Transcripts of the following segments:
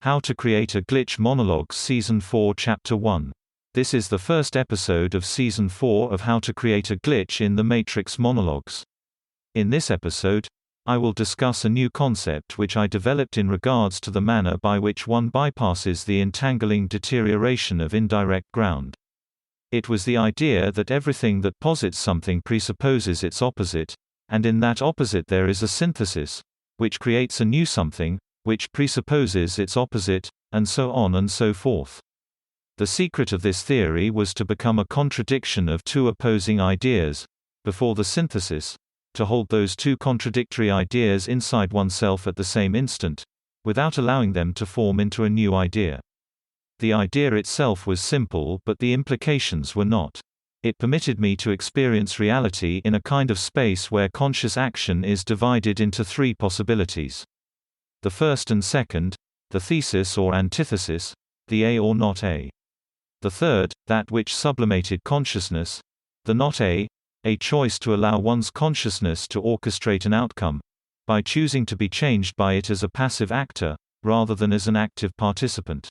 How to Create a Glitch Monologues Season 4 Chapter 1. This is the first episode of Season 4 of How to Create a Glitch in the Matrix Monologues. In this episode, I will discuss a new concept which I developed in regards to the manner by which one bypasses the entangling deterioration of indirect ground. It was the idea that everything that posits something presupposes its opposite, and in that opposite there is a synthesis, which creates a new something, which presupposes its opposite, and so on and so forth. The secret of this theory was to become a contradiction of two opposing ideas, before the synthesis, to hold those two contradictory ideas inside oneself at the same instant, without allowing them to form into a new idea. The idea itself was simple, but the implications were not. It permitted me to experience reality in a kind of space where conscious action is divided into three possibilities. The first and second, the thesis or antithesis, the A or not A. The third, that which sublimated consciousness, the not A choice to allow one's consciousness to orchestrate an outcome, by choosing to be changed by it as a passive actor, rather than as an active participant.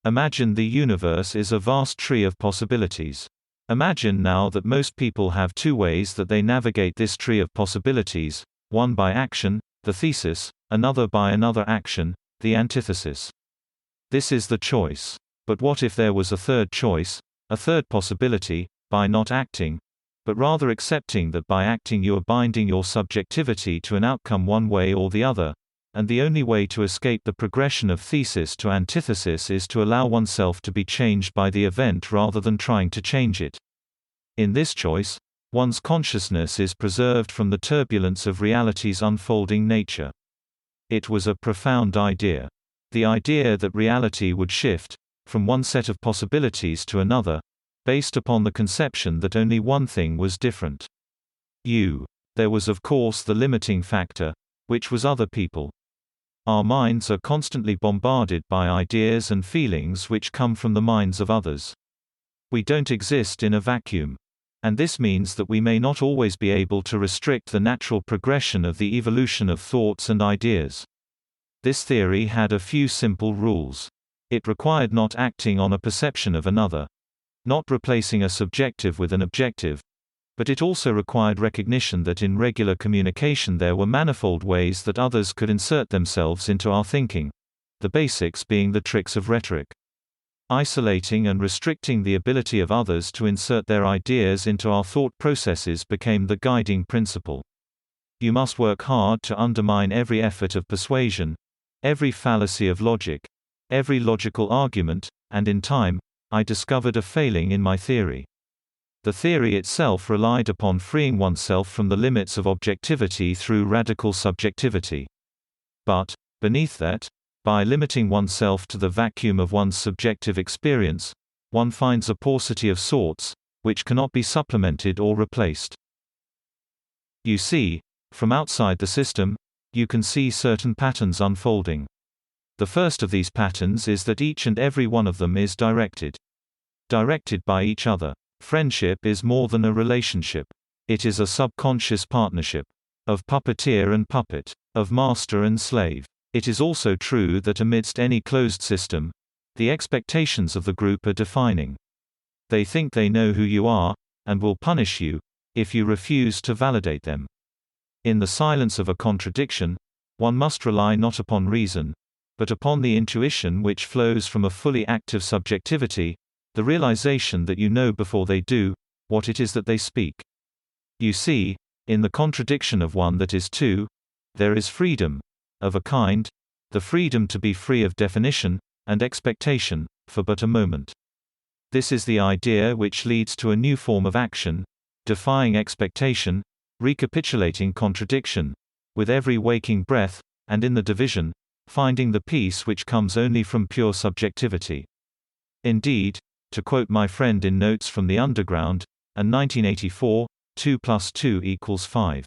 Imagine the universe is a vast tree of possibilities. Imagine now that most people have two ways that they navigate this tree of possibilities, one by action, the thesis, another by another action, the antithesis. This is the choice. But what if there was a third choice, a third possibility, by not acting, but rather accepting that by acting you are binding your subjectivity to an outcome one way or the other, and the only way to escape the progression of thesis to antithesis is to allow oneself to be changed by the event rather than trying to change it. In this choice, one's consciousness is preserved from the turbulence of reality's unfolding nature. It was a profound idea. The idea that reality would shift, from one set of possibilities to another, based upon the conception that only one thing was different. There was of course the limiting factor, which was other people. Our minds are constantly bombarded by ideas and feelings which come from the minds of others. We don't exist in a vacuum. And this means that we may not always be able to restrict the natural progression of the evolution of thoughts and ideas. This theory had a few simple rules. It required not acting on a perception of another, not replacing a subjective with an objective, but it also required recognition that in regular communication there were manifold ways that others could insert themselves into our thinking, the basics being the tricks of rhetoric. Isolating and restricting the ability of others to insert their ideas into our thought processes became the guiding principle. You must work hard to undermine every effort of persuasion, every fallacy of logic, every logical argument, and in time, I discovered a failing in my theory. The theory itself relied upon freeing oneself from the limits of objectivity through radical subjectivity. But, beneath that, by limiting oneself to the vacuum of one's subjective experience, one finds a paucity of sorts, which cannot be supplemented or replaced. You see, from outside the system, you can see certain patterns unfolding. The first of these patterns is that each and every one of them is directed by each other. Friendship is more than a relationship. It is a subconscious partnership of puppeteer and puppet, of master and slave. It is also true that amidst any closed system, the expectations of the group are defining. They think they know who you are, and will punish you, if you refuse to validate them. In the silence of a contradiction, one must rely not upon reason, but upon the intuition which flows from a fully active subjectivity, the realization that you know before they do, what it is that they speak. You see, in the contradiction of one that is two, there is freedom, of a kind, the freedom to be free of definition, and expectation, for but a moment. This is the idea which leads to a new form of action, defying expectation, recapitulating contradiction, with every waking breath, and in the division, finding the peace which comes only from pure subjectivity. Indeed, to quote my friend in Notes from the Underground, and 1984, 2 + 2 = 5.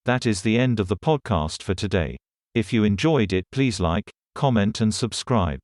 That is the end of the podcast for today. If you enjoyed it, please like, comment and subscribe.